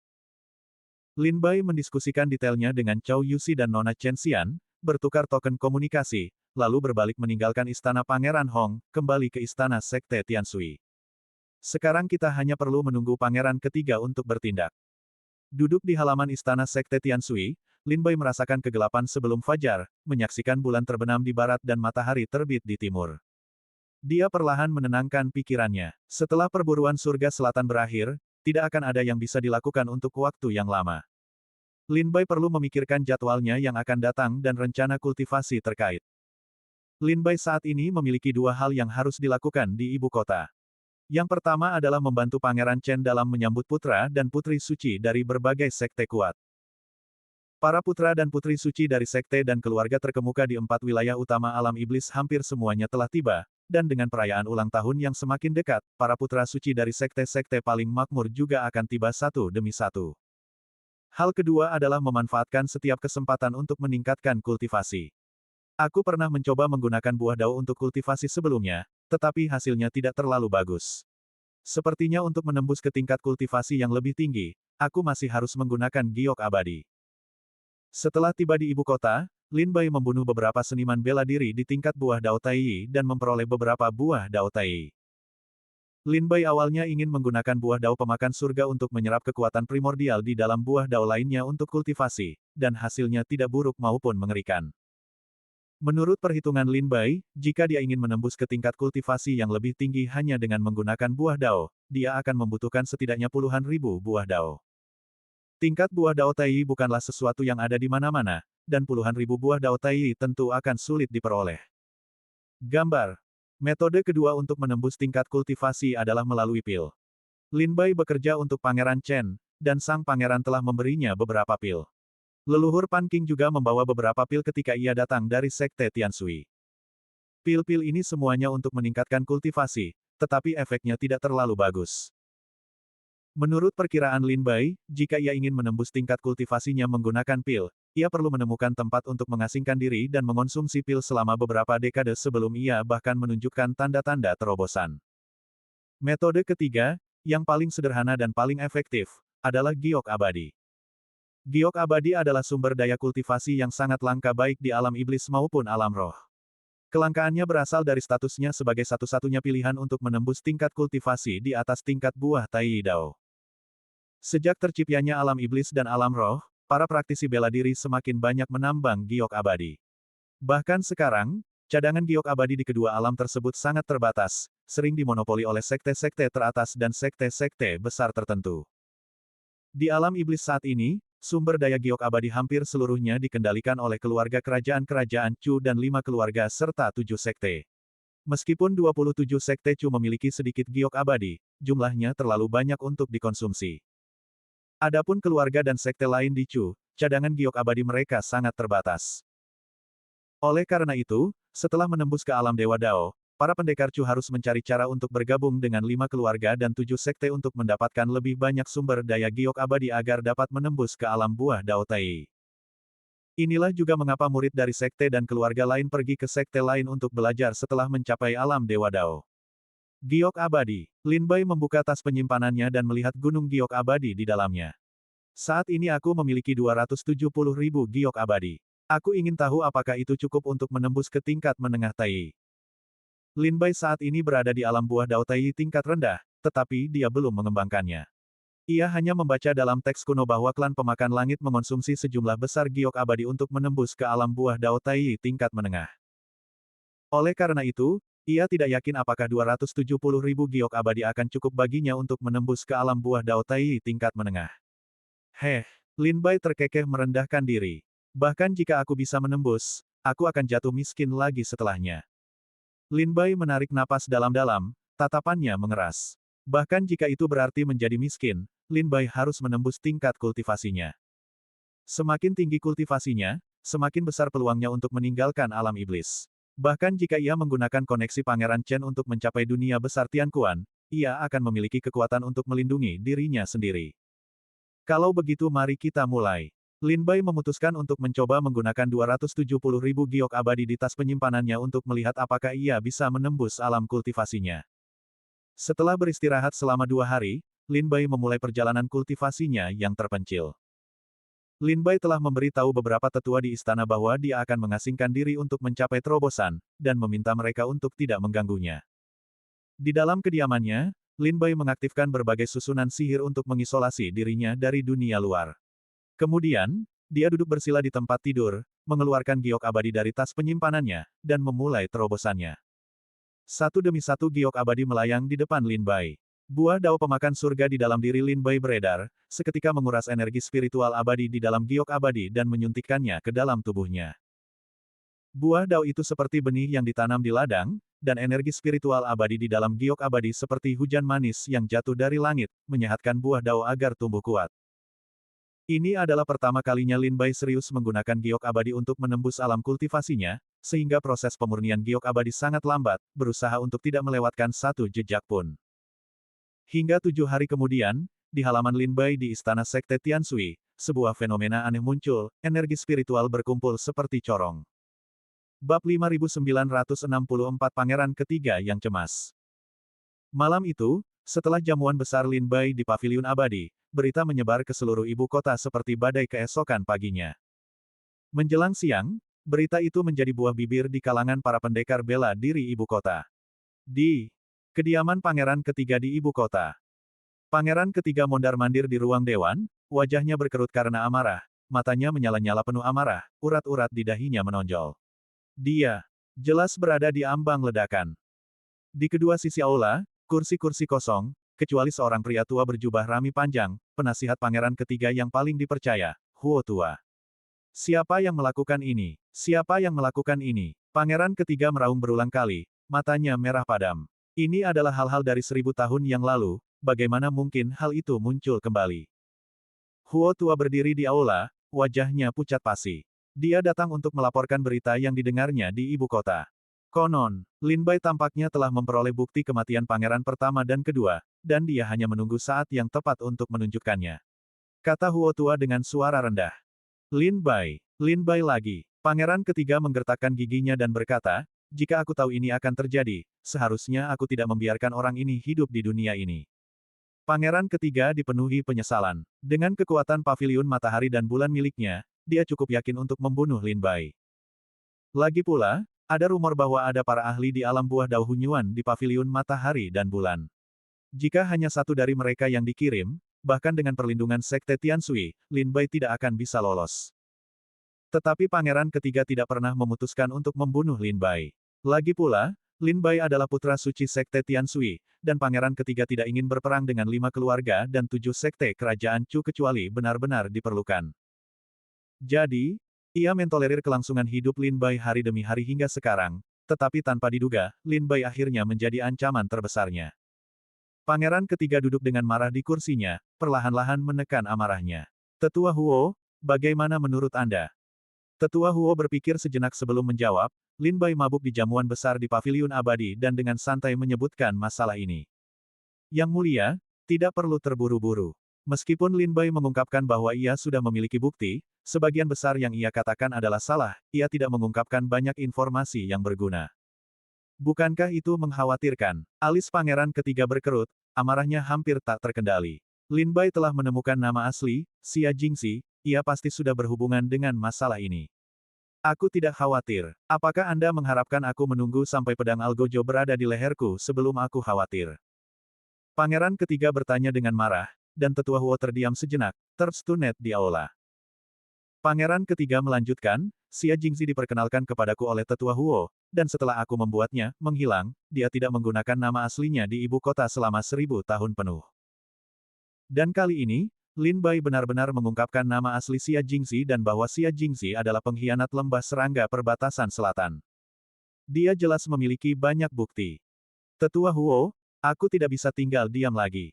Lin Bai mendiskusikan detailnya dengan Chow Yusi dan Nona Chen Xian, bertukar token komunikasi, lalu berbalik meninggalkan Istana Pangeran Hong, kembali ke Istana Sekte Tianshui. Sekarang kita hanya perlu menunggu Pangeran ketiga untuk bertindak. Duduk di halaman Istana Sekte Tianshui, Lin Bai merasakan kegelapan sebelum fajar, menyaksikan bulan terbenam di barat dan matahari terbit di timur. Dia perlahan menenangkan pikirannya. Setelah perburuan surga selatan berakhir, tidak akan ada yang bisa dilakukan untuk waktu yang lama. Lin Bai perlu memikirkan jadwalnya yang akan datang dan rencana kultivasi terkait. Lin Bai saat ini memiliki dua hal yang harus dilakukan di ibu kota. Yang pertama adalah membantu Pangeran Chen dalam menyambut putra dan putri suci dari berbagai sekte kuat. Para putra dan putri suci dari sekte dan keluarga terkemuka di 4 wilayah utama alam iblis hampir semuanya telah tiba, dan dengan perayaan ulang tahun yang semakin dekat, para putra suci dari sekte-sekte paling makmur juga akan tiba satu demi satu. Hal kedua adalah memanfaatkan setiap kesempatan untuk meningkatkan kultivasi. Aku pernah mencoba menggunakan buah dao untuk kultivasi sebelumnya, tetapi hasilnya tidak terlalu bagus. Sepertinya untuk menembus ke tingkat kultivasi yang lebih tinggi, aku masih harus menggunakan giok abadi. Setelah tiba di ibu kota, Lin Bai membunuh beberapa seniman bela diri di tingkat buah Dao Tai dan memperoleh beberapa buah Dao Tai. Lin Bai awalnya ingin menggunakan buah Dao pemakan surga untuk menyerap kekuatan primordial di dalam buah Dao lainnya untuk kultivasi, dan hasilnya tidak buruk maupun mengerikan. Menurut perhitungan Lin Bai, jika dia ingin menembus ke tingkat kultivasi yang lebih tinggi hanya dengan menggunakan buah Dao, dia akan membutuhkan setidaknya puluhan ribu buah Dao. Tingkat buah Dao Tai bukanlah sesuatu yang ada di mana-mana, dan puluhan ribu buah Dao Tai tentu akan sulit diperoleh. Gambar. Metode kedua untuk menembus tingkat kultivasi adalah melalui pil. Lin Bai bekerja untuk Pangeran Chen, dan sang pangeran telah memberinya beberapa pil. Leluhur Pan Qing juga membawa beberapa pil ketika ia datang dari Sekte Tianshui. Pil-pil ini semuanya untuk meningkatkan kultivasi, tetapi efeknya tidak terlalu bagus. Menurut perkiraan Lin Bai, jika ia ingin menembus tingkat kultivasinya menggunakan pil, ia perlu menemukan tempat untuk mengasingkan diri dan mengonsumsi pil selama beberapa dekade sebelum ia bahkan menunjukkan tanda-tanda terobosan. Metode ketiga, yang paling sederhana dan paling efektif, adalah giok abadi. Giok abadi adalah sumber daya kultivasi yang sangat langka baik di alam iblis maupun alam roh. Kelangkaannya berasal dari statusnya sebagai satu-satunya pilihan untuk menembus tingkat kultivasi di atas tingkat buah Tai Dao. Sejak terciptanya alam iblis dan alam roh, para praktisi bela diri semakin banyak menambang giok abadi. Bahkan sekarang, cadangan giok abadi di kedua alam tersebut sangat terbatas, sering dimonopoli oleh sekte-sekte teratas dan sekte-sekte besar tertentu. Di alam iblis saat ini, sumber daya giok abadi hampir seluruhnya dikendalikan oleh keluarga kerajaan-kerajaan Chu dan 5 keluarga serta 7 sekte. Meskipun 27 sekte Chu memiliki sedikit giok abadi, jumlahnya terlalu banyak untuk dikonsumsi. Adapun keluarga dan sekte lain di Chu, cadangan giok abadi mereka sangat terbatas. Oleh karena itu, setelah menembus ke alam Dewa Dao, para pendekar Chu harus mencari cara untuk bergabung dengan 5 keluarga dan 7 sekte untuk mendapatkan lebih banyak sumber daya giok abadi agar dapat menembus ke alam buah Dao Tai. Inilah juga mengapa murid dari sekte dan keluarga lain pergi ke sekte lain untuk belajar setelah mencapai alam Dewa Dao. Giok abadi. Lin Bai membuka tas penyimpanannya dan melihat gunung giok abadi di dalamnya. Saat ini aku memiliki 270.000 giok abadi. Aku ingin tahu apakah itu cukup untuk menembus ke tingkat menengah Tai. Lin Bai saat ini berada di alam buah Dao Tai tingkat rendah, tetapi dia belum mengembangkannya. Ia hanya membaca dalam teks kuno bahwa klan pemakan langit mengonsumsi sejumlah besar giok abadi untuk menembus ke alam buah Dao Tai tingkat menengah. Oleh karena itu, ia tidak yakin apakah 270.000 giok abadi akan cukup baginya untuk menembus ke alam buah Dao Tai tingkat menengah. Lin Bai terkekeh merendahkan diri. Bahkan jika aku bisa menembus, aku akan jatuh miskin lagi setelahnya. Lin Bai menarik napas dalam-dalam, tatapannya mengeras. Bahkan jika itu berarti menjadi miskin, Lin Bai harus menembus tingkat kultivasinya. Semakin tinggi kultivasinya, semakin besar peluangnya untuk meninggalkan alam iblis. Bahkan jika ia menggunakan koneksi Pangeran Chen untuk mencapai dunia besar Tianquan, ia akan memiliki kekuatan untuk melindungi dirinya sendiri. Kalau begitu mari kita mulai. Lin Bai memutuskan untuk mencoba menggunakan 270.000 giok abadi di tas penyimpanannya untuk melihat apakah ia bisa menembus alam kultivasinya. Setelah beristirahat selama 2 hari, Lin Bai memulai perjalanan kultivasinya yang terpencil. Lin Bai telah memberitahu beberapa tetua di istana bahwa dia akan mengasingkan diri untuk mencapai terobosan, dan meminta mereka untuk tidak mengganggunya. Di dalam kediamannya, Lin Bai mengaktifkan berbagai susunan sihir untuk mengisolasi dirinya dari dunia luar. Kemudian, dia duduk bersila di tempat tidur, mengeluarkan giok abadi dari tas penyimpanannya, dan memulai terobosannya. Satu demi satu giok abadi melayang di depan Lin Bai. Buah dao pemakan surga di dalam diri Lin Bai beredar, seketika menguras energi spiritual abadi di dalam giok abadi dan menyuntikkannya ke dalam tubuhnya. Buah dao itu seperti benih yang ditanam di ladang, dan energi spiritual abadi di dalam giok abadi seperti hujan manis yang jatuh dari langit, menyehatkan buah dao agar tumbuh kuat. Ini adalah pertama kalinya Lin Bai serius menggunakan giok abadi untuk menembus alam kultivasinya, sehingga proses pemurnian giok abadi sangat lambat, berusaha untuk tidak melewatkan satu jejak pun. Hingga 7 hari kemudian, di halaman Lin Bai di Istana Sekte Tianshui, sebuah fenomena aneh muncul, energi spiritual berkumpul seperti corong. Bab 5964 Pangeran Ketiga yang Cemas. Malam itu, setelah jamuan besar Lin Bai di Paviliun Abadi, berita menyebar ke seluruh ibu kota seperti badai keesokan paginya. Menjelang siang, berita itu menjadi buah bibir di kalangan para pendekar bela diri ibu kota. Di kediaman Pangeran Ketiga di ibu kota, Pangeran Ketiga mondar-mandir di ruang dewan, wajahnya berkerut karena amarah, matanya menyala-nyala penuh amarah, urat-urat di dahinya menonjol. Dia jelas berada di ambang ledakan. Di kedua sisi aula, kursi-kursi kosong, kecuali seorang pria tua berjubah rami panjang, penasihat Pangeran Ketiga yang paling dipercaya, Huo Tua. Siapa yang melakukan ini? Siapa yang melakukan ini? Pangeran Ketiga meraung berulang kali, matanya merah padam. Ini adalah hal-hal dari 1000 tahun yang lalu, bagaimana mungkin hal itu muncul kembali? Huo Tua berdiri di aula, wajahnya pucat pasi. Dia datang untuk melaporkan berita yang didengarnya di ibu kota. Konon, Lin Bai tampaknya telah memperoleh bukti kematian pangeran pertama dan kedua, dan dia hanya menunggu saat yang tepat untuk menunjukkannya. Kata Huo Tua dengan suara rendah. Lin Bai lagi. Pangeran Ketiga menggertakkan giginya dan berkata, jika aku tahu ini akan terjadi, seharusnya aku tidak membiarkan orang ini hidup di dunia ini. Pangeran Ketiga dipenuhi penyesalan. Dengan kekuatan paviliun matahari dan bulan miliknya, dia cukup yakin untuk membunuh Lin Bai. Lagi pula, ada rumor bahwa ada para ahli di alam buah dao Hunyuan di paviliun matahari dan bulan. Jika hanya satu dari mereka yang dikirim, bahkan dengan perlindungan Sekte Tianshui, Lin Bai tidak akan bisa lolos. Tetapi Pangeran Ketiga tidak pernah memutuskan untuk membunuh Lin Bai. Lagi pula, Lin Bai adalah putra suci Sekte Tianshui, dan Pangeran Ketiga tidak ingin berperang dengan 5 keluarga dan 7 sekte kerajaan Chu kecuali benar-benar diperlukan. Jadi, ia mentolerir kelangsungan hidup Lin Bai hari demi hari hingga sekarang, tetapi tanpa diduga, Lin Bai akhirnya menjadi ancaman terbesarnya. Pangeran Ketiga duduk dengan marah di kursinya, perlahan-lahan menekan amarahnya. Tetua Huo, bagaimana menurut Anda? Tetua Huo berpikir sejenak sebelum menjawab, Lin Bai mabuk di jamuan besar di Paviliun Abadi dan dengan santai menyebutkan masalah ini. Yang mulia, tidak perlu terburu-buru. Meskipun Lin Bai mengungkapkan bahwa ia sudah memiliki bukti, sebagian besar yang ia katakan adalah salah, ia tidak mengungkapkan banyak informasi yang berguna. Bukankah itu mengkhawatirkan? Alis Pangeran Ketiga berkerut, amarahnya hampir tak terkendali. Lin Bai telah menemukan nama asli, Xia Jingxi, ia pasti sudah berhubungan dengan masalah ini. Aku tidak khawatir. Apakah Anda mengharapkan aku menunggu sampai pedang Algojo berada di leherku sebelum aku khawatir? Pangeran Ketiga bertanya dengan marah, dan Tetua Huo terdiam sejenak, terstunet di aula. Pangeran Ketiga melanjutkan, Xia Jingxi diperkenalkan kepadaku oleh Tetua Huo, dan setelah aku membuatnya menghilang, dia tidak menggunakan nama aslinya di ibu kota selama 1000 tahun penuh. Dan kali ini, Lin Bai benar-benar mengungkapkan nama asli Xia Jingxi dan bahwa Xia Jingxi adalah pengkhianat lembah serangga perbatasan selatan. Dia jelas memiliki banyak bukti. Tetua Huo, aku tidak bisa tinggal diam lagi.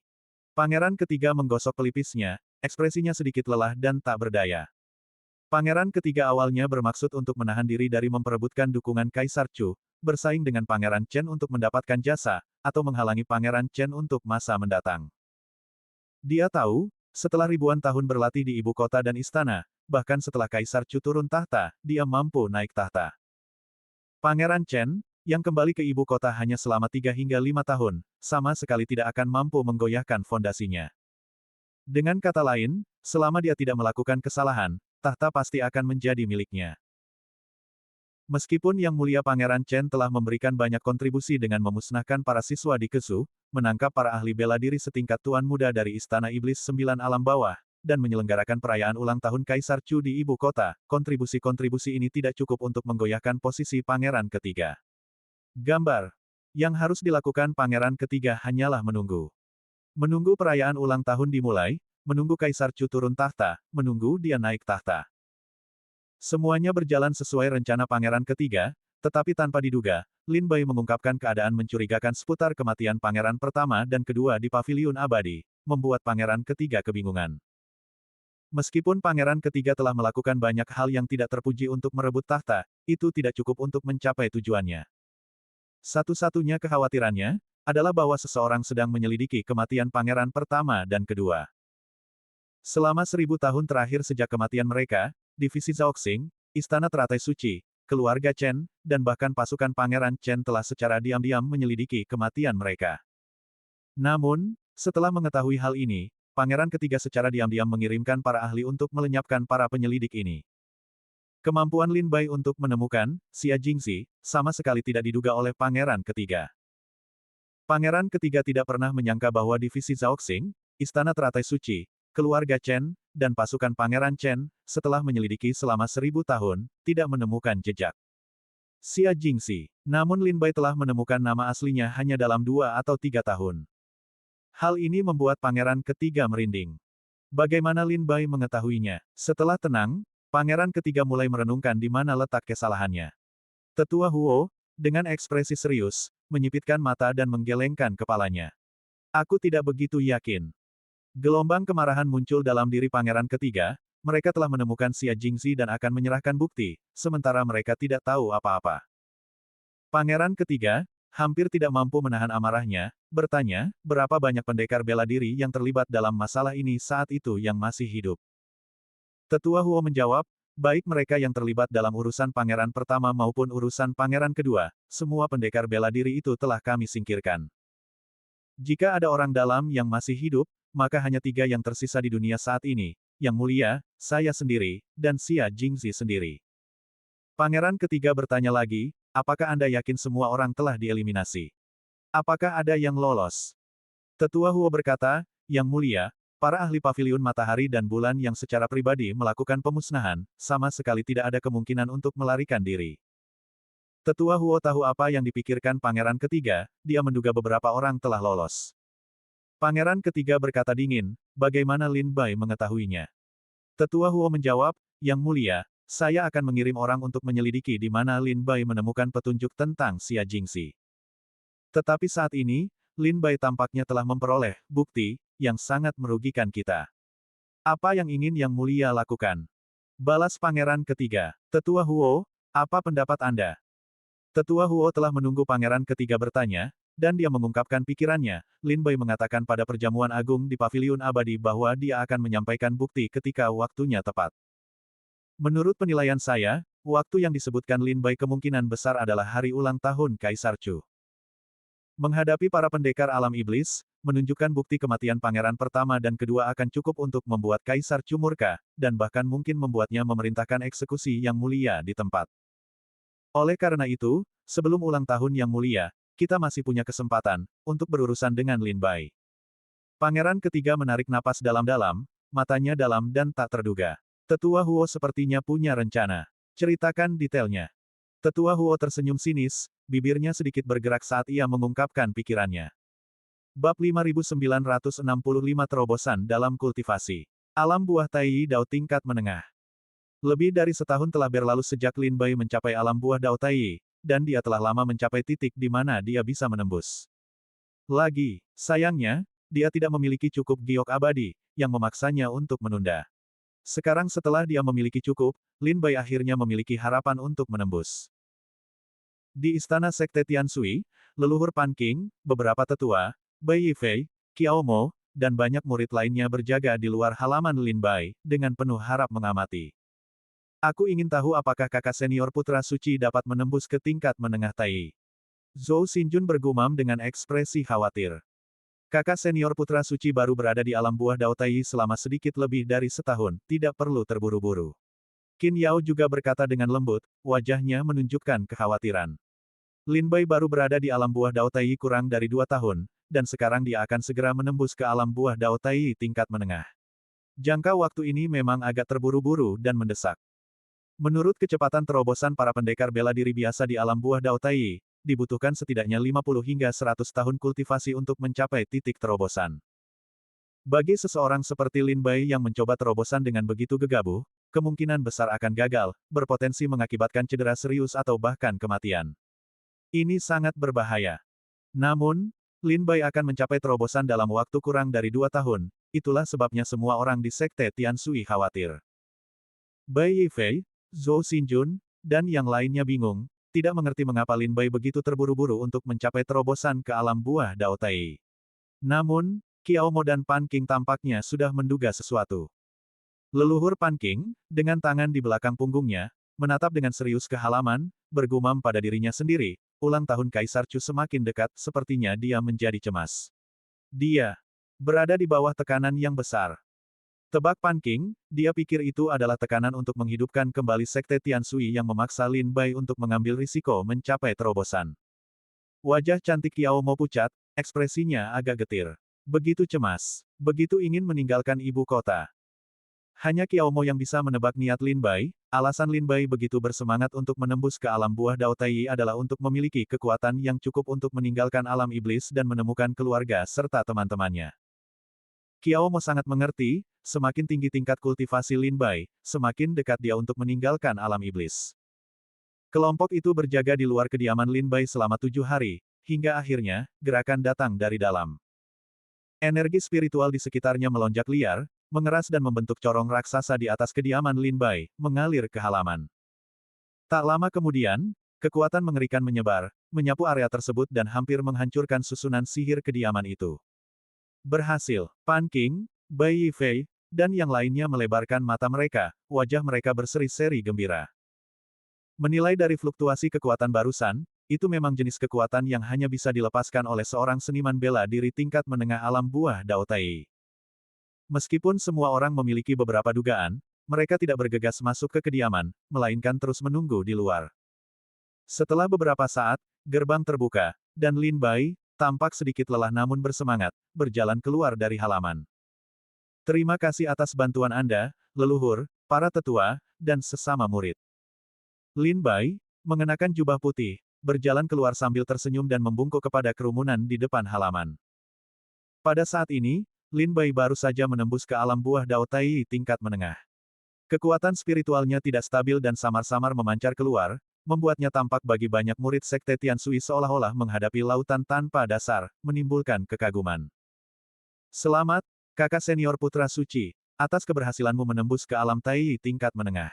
Pangeran Ketiga menggosok pelipisnya, ekspresinya sedikit lelah dan tak berdaya. Pangeran Ketiga awalnya bermaksud untuk menahan diri dari memperebutkan dukungan Kaisar Chu, bersaing dengan Pangeran Chen untuk mendapatkan jasa, atau menghalangi Pangeran Chen untuk masa mendatang. Dia tahu, setelah ribuan tahun berlatih di ibu kota dan istana, bahkan setelah Kaisar Chu turun tahta, dia mampu naik tahta. Pangeran Chen, yang kembali ke ibu kota hanya selama 3 hingga 5 tahun, sama sekali tidak akan mampu menggoyahkan fondasinya. Dengan kata lain, selama dia tidak melakukan kesalahan, tahta pasti akan menjadi miliknya. Meskipun Yang Mulia Pangeran Chen telah memberikan banyak kontribusi dengan memusnahkan para siswa di Kesu, menangkap para ahli bela diri setingkat Tuan Muda dari Istana Iblis 9 Alam Bawah, dan menyelenggarakan perayaan ulang tahun Kaisar Chu di ibu kota, kontribusi-kontribusi ini tidak cukup untuk menggoyahkan posisi Pangeran Ketiga. Gambar. Yang harus dilakukan Pangeran Ketiga hanyalah menunggu. Menunggu perayaan ulang tahun dimulai, menunggu Kaisar Chu turun tahta, menunggu dia naik tahta. Semuanya berjalan sesuai rencana pangeran ketiga, tetapi tanpa diduga, Lin Bai mengungkapkan keadaan mencurigakan seputar kematian pangeran pertama dan kedua di paviliun abadi, membuat pangeran ketiga kebingungan. Meskipun pangeran ketiga telah melakukan banyak hal yang tidak terpuji untuk merebut tahta, itu tidak cukup untuk mencapai tujuannya. Satu-satunya kekhawatirannya adalah bahwa seseorang sedang menyelidiki kematian pangeran pertama dan kedua. Selama 1000 tahun terakhir sejak kematian mereka, divisi Zhaoxing, Istana Teratai Suci, keluarga Chen, dan bahkan pasukan Pangeran Chen telah secara diam-diam menyelidiki kematian mereka. Namun, setelah mengetahui hal ini, Pangeran ketiga secara diam-diam mengirimkan para ahli untuk melenyapkan para penyelidik ini. Kemampuan Lin Bai untuk menemukan Xia Jingxi sama sekali tidak diduga oleh Pangeran ketiga. Pangeran ketiga tidak pernah menyangka bahwa divisi Zhaoxing, Istana Teratai Suci, keluarga Chen, dan pasukan Pangeran Chen, setelah menyelidiki selama 1000 tahun, tidak menemukan jejak Xia Jingxi. Namun Lin Bai telah menemukan nama aslinya hanya dalam 2 atau 3 tahun. Hal ini membuat Pangeran ketiga merinding. Bagaimana Lin Bai mengetahuinya? Setelah tenang, Pangeran ketiga mulai merenungkan di mana letak kesalahannya. Tetua Huo, dengan ekspresi serius, menyipitkan mata dan menggelengkan kepalanya. Aku tidak begitu yakin. Gelombang kemarahan muncul dalam diri pangeran ketiga, mereka telah menemukan Xia Jingxi dan akan menyerahkan bukti, sementara mereka tidak tahu apa-apa. Pangeran ketiga, hampir tidak mampu menahan amarahnya, bertanya, berapa banyak pendekar bela diri yang terlibat dalam masalah ini saat itu yang masih hidup. Tetua Huo menjawab, baik mereka yang terlibat dalam urusan pangeran pertama maupun urusan pangeran kedua, semua pendekar bela diri itu telah kami singkirkan. Jika ada orang dalam yang masih hidup, maka hanya 3 yang tersisa di dunia saat ini, Yang Mulia, saya sendiri, dan Xia Jingxi sendiri. Pangeran ketiga bertanya lagi, apakah Anda yakin semua orang telah dieliminasi? Apakah ada yang lolos? Tetua Huo berkata, Yang Mulia, para ahli paviliun matahari dan bulan yang secara pribadi melakukan pemusnahan, sama sekali tidak ada kemungkinan untuk melarikan diri. Tetua Huo tahu apa yang dipikirkan pangeran ketiga, dia menduga beberapa orang telah lolos. Pangeran ketiga berkata dingin, bagaimana Lin Bai mengetahuinya? Tetua Huo menjawab, Yang Mulia, saya akan mengirim orang untuk menyelidiki di mana Lin Bai menemukan petunjuk tentang Xia Jingxi. Tetapi saat ini, Lin Bai tampaknya telah memperoleh bukti yang sangat merugikan kita. Apa yang ingin Yang Mulia lakukan? Balas pangeran ketiga. Tetua Huo, apa pendapat Anda? Tetua Huo telah menunggu pangeran ketiga bertanya, dan dia mengungkapkan pikirannya. Lin Bai mengatakan pada perjamuan agung di paviliun abadi bahwa dia akan menyampaikan bukti ketika waktunya tepat. Menurut penilaian saya, waktu yang disebutkan Lin Bai kemungkinan besar adalah hari ulang tahun Kaisar Chu. Menghadapi para pendekar alam iblis, menunjukkan bukti kematian pangeran pertama dan kedua akan cukup untuk membuat Kaisar Chu murka, dan bahkan mungkin membuatnya memerintahkan eksekusi Yang Mulia di tempat. Oleh karena itu, sebelum ulang tahun Yang Mulia, kita masih punya kesempatan untuk berurusan dengan Lin Bai. Pangeran ketiga menarik napas dalam-dalam, matanya dalam dan tak terduga. Tetua Huo sepertinya punya rencana. Ceritakan detailnya. Tetua Huo tersenyum sinis, bibirnya sedikit bergerak saat ia mengungkapkan pikirannya. Bab 5965 Terobosan dalam Kultivasi. Alam buah Tai Dao tingkat menengah. Lebih dari setahun telah berlalu sejak Lin Bai mencapai alam buah Dao Tai, dan dia telah lama mencapai titik di mana dia bisa menembus. Sayangnya, dia tidak memiliki cukup giok abadi, yang memaksanya untuk menunda. Sekarang setelah dia memiliki cukup, Lin Bai akhirnya memiliki harapan untuk menembus. Di Istana Sekte Tianshui, leluhur Pan Qing, beberapa tetua, Bai Yifei, Qiao Mo, dan banyak murid lainnya berjaga di luar halaman Lin Bai, dengan penuh harap mengamati. Aku ingin tahu apakah kakak senior putra suci dapat menembus ke tingkat menengah Tai. Zhou Xinjun bergumam dengan ekspresi khawatir. Kakak senior putra suci baru berada di alam buah Dao Tai selama sedikit lebih dari setahun, tidak perlu terburu-buru. Qin Yao juga berkata dengan lembut, wajahnya menunjukkan kekhawatiran. Lin Bai baru berada di alam buah Dao Tai kurang dari 2 tahun, dan sekarang dia akan segera menembus ke alam buah Dao Tai tingkat menengah. Jangka waktu ini memang agak terburu-buru dan mendesak. Menurut kecepatan terobosan para pendekar bela diri biasa di alam buah Dao Tai, dibutuhkan setidaknya 50 hingga 100 tahun kultivasi untuk mencapai titik terobosan. Bagi seseorang seperti Lin Bai yang mencoba terobosan dengan begitu gegabah, kemungkinan besar akan gagal, berpotensi mengakibatkan cedera serius atau bahkan kematian. Ini sangat berbahaya. Namun, Lin Bai akan mencapai terobosan dalam waktu kurang dari 2 tahun, itulah sebabnya semua orang di Sekte Tianshui khawatir. Bai Yifei, Zhou Xinjun, dan yang lainnya bingung, tidak mengerti mengapa Lin Bai begitu terburu-buru untuk mencapai terobosan ke alam buah Dao Tai. Namun, Qiao Mo dan Pan Qing tampaknya sudah menduga sesuatu. Leluhur Pan Qing, dengan tangan di belakang punggungnya, menatap dengan serius ke halaman, bergumam pada dirinya sendiri, ulang tahun Kaisar Chu semakin dekat, sepertinya dia menjadi cemas. Dia berada di bawah tekanan yang besar. Tebak Pan Qing, dia pikir itu adalah tekanan untuk menghidupkan kembali Sekte Tianshui yang memaksa Lin Bai untuk mengambil risiko mencapai terobosan. Wajah cantik Qiao Mo pucat, ekspresinya agak getir. Begitu cemas, begitu ingin meninggalkan ibu kota. Hanya Qiao Mo yang bisa menebak niat Lin Bai, alasan Lin Bai begitu bersemangat untuk menembus ke alam buah Dao Tai adalah untuk memiliki kekuatan yang cukup untuk meninggalkan alam iblis dan menemukan keluarga serta teman-temannya. Qiao Mo sangat mengerti, semakin tinggi tingkat kultivasi Lin Bai, semakin dekat dia untuk meninggalkan alam iblis. Kelompok itu berjaga di luar kediaman Lin Bai selama 7 hari, hingga akhirnya, gerakan datang dari dalam. Energi spiritual di sekitarnya melonjak liar, mengeras dan membentuk corong raksasa di atas kediaman Lin Bai, mengalir ke halaman. Tak lama kemudian, kekuatan mengerikan menyebar, menyapu area tersebut dan hampir menghancurkan susunan sihir kediaman itu. Berhasil, Pan Qing, Bai Yifei, dan yang lainnya melebarkan mata mereka, wajah mereka berseri-seri gembira. Menilai dari fluktuasi kekuatan barusan, itu memang jenis kekuatan yang hanya bisa dilepaskan oleh seorang seniman bela diri tingkat menengah alam buah Dao Tai. Meskipun semua orang memiliki beberapa dugaan, mereka tidak bergegas masuk ke kediaman, melainkan terus menunggu di luar. Setelah beberapa saat, gerbang terbuka, dan Lin Bai, tampak sedikit lelah namun bersemangat, berjalan keluar dari halaman. Terima kasih atas bantuan Anda, leluhur, para tetua, dan sesama murid. Lin Bai, mengenakan jubah putih, berjalan keluar sambil tersenyum dan membungkuk kepada kerumunan di depan halaman. Pada saat ini, Lin Bai baru saja menembus ke alam buah Dao Tai tingkat menengah. Kekuatan spiritualnya tidak stabil dan samar-samar memancar keluar, membuatnya tampak bagi banyak murid Sekte Tianshui seolah-olah menghadapi lautan tanpa dasar, menimbulkan kekaguman. Selamat, kakak senior putra suci, atas keberhasilanmu menembus ke alam Tai tingkat menengah.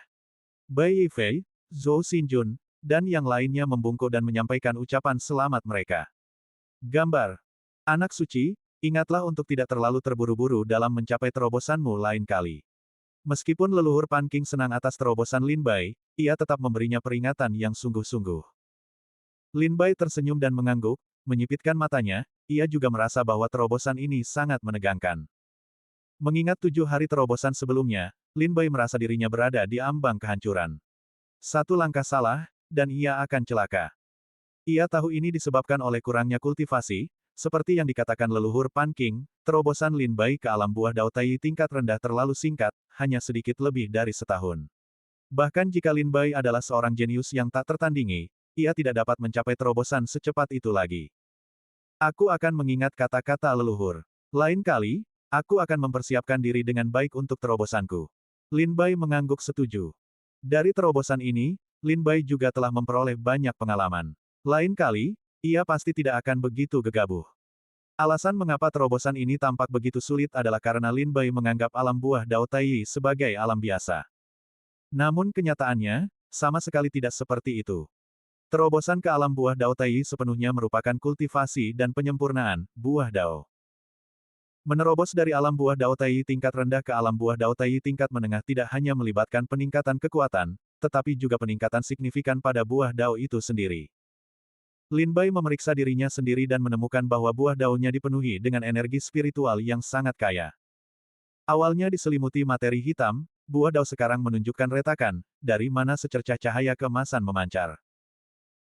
Bai Yifei, Zhou Xinjun, dan yang lainnya membungkuk dan menyampaikan ucapan selamat mereka. Gambar. Anak suci, ingatlah untuk tidak terlalu terburu-buru dalam mencapai terobosanmu lain kali. Meskipun leluhur Pan Qing senang atas terobosan Lin Bai, ia tetap memberinya peringatan yang sungguh-sungguh. Lin Bai tersenyum dan mengangguk, menyipitkan matanya, ia juga merasa bahwa terobosan ini sangat menegangkan. Mengingat 7 hari terobosan sebelumnya, Lin Bai merasa dirinya berada di ambang kehancuran. Satu langkah salah, dan ia akan celaka. Ia tahu ini disebabkan oleh kurangnya kultivasi, seperti yang dikatakan leluhur Pan Qing, terobosan Lin Bai ke alam buah Dao Tai tingkat rendah terlalu singkat, hanya sedikit lebih dari setahun. Bahkan jika Lin Bai adalah seorang jenius yang tak tertandingi, ia tidak dapat mencapai terobosan secepat itu lagi. Aku akan mengingat kata-kata leluhur. Lain kali, aku akan mempersiapkan diri dengan baik untuk terobosanku. Lin Bai mengangguk setuju. Dari terobosan ini, Lin Bai juga telah memperoleh banyak pengalaman. Lain kali, ia pasti tidak akan begitu gegabah. Alasan mengapa terobosan ini tampak begitu sulit adalah karena Lin Bai menganggap alam buah Dao Tai sebagai alam biasa. Namun kenyataannya, sama sekali tidak seperti itu. Terobosan ke alam buah Dao Tai sepenuhnya merupakan kultivasi dan penyempurnaan buah Dao. Menerobos dari alam buah Dao Tai tingkat rendah ke alam buah Dao Tai tingkat menengah tidak hanya melibatkan peningkatan kekuatan, tetapi juga peningkatan signifikan pada buah Dao itu sendiri. Lin Bai memeriksa dirinya sendiri dan menemukan bahwa buah daunnya dipenuhi dengan energi spiritual yang sangat kaya. Awalnya diselimuti materi hitam, buah dao sekarang menunjukkan retakan, dari mana secercah cahaya keemasan memancar.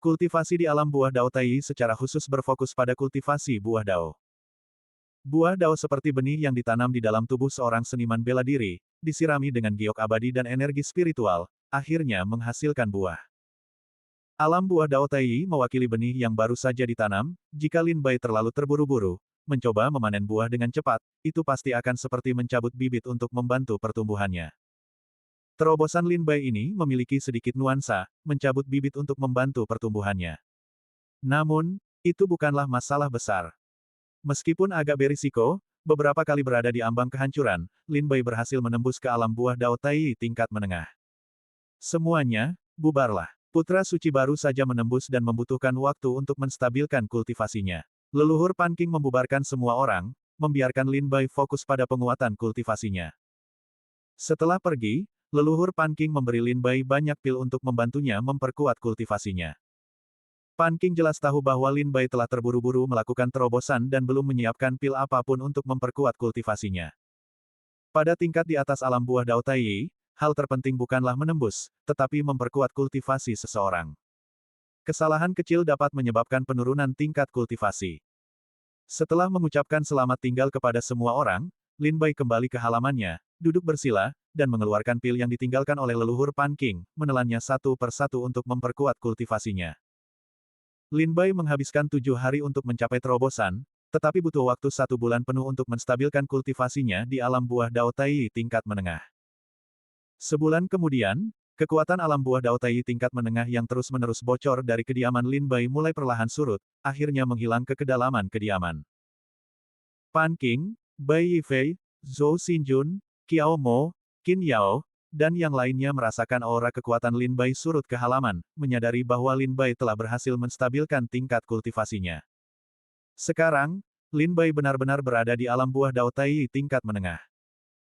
Kultivasi di alam buah Dao Tai secara khusus berfokus pada kultivasi buah dao. Buah dao seperti benih yang ditanam di dalam tubuh seorang seniman bela diri, disirami dengan giok abadi dan energi spiritual, akhirnya menghasilkan buah. Alam buah Dao Tai mewakili benih yang baru saja ditanam, jika Lin Bai terlalu terburu-buru, mencoba memanen buah dengan cepat, itu pasti akan seperti mencabut bibit untuk membantu pertumbuhannya. Terobosan Lin Bai ini memiliki sedikit nuansa, mencabut bibit untuk membantu pertumbuhannya. Namun, itu bukanlah masalah besar. Meskipun agak berisiko, beberapa kali berada di ambang kehancuran, Lin Bai berhasil menembus ke alam buah Dao Tai tingkat menengah. Semuanya, bubarlah. Putra suci baru saja menembus dan membutuhkan waktu untuk menstabilkan kultivasinya. Leluhur Pan Qing membubarkan semua orang, membiarkan Lin Bai fokus pada penguatan kultivasinya. Setelah pergi, leluhur Pan Qing memberi Lin Bai banyak pil untuk membantunya memperkuat kultivasinya. Pan Qing jelas tahu bahwa Lin Bai telah terburu-buru melakukan terobosan dan belum menyiapkan pil apapun untuk memperkuat kultivasinya. Pada tingkat di atas alam buah Dao Tai, hal terpenting bukanlah menembus, tetapi memperkuat kultivasi seseorang. Kesalahan kecil dapat menyebabkan penurunan tingkat kultivasi. Setelah mengucapkan selamat tinggal kepada semua orang, Lin Bai kembali ke halamannya, duduk bersila, dan mengeluarkan pil yang ditinggalkan oleh leluhur Pan Qing, menelannya satu persatu untuk memperkuat kultivasinya. Lin Bai menghabiskan 7 hari untuk mencapai terobosan, tetapi butuh waktu 1 bulan penuh untuk menstabilkan kultivasinya di alam buah Dao Tai tingkat menengah. Sebulan kemudian, kekuatan alam buah Dao Tai tingkat menengah yang terus-menerus bocor dari kediaman Lin Bai mulai perlahan surut, akhirnya menghilang ke kedalaman kediaman. Pan Qing, Bai Yifei, Zhou Xinjun, Qiao Mo, Qin Yao, dan yang lainnya merasakan aura kekuatan Lin Bai surut ke halaman, menyadari bahwa Lin Bai telah berhasil menstabilkan tingkat kultivasinya. Sekarang, Lin Bai benar-benar berada di alam buah Dao Tai tingkat menengah.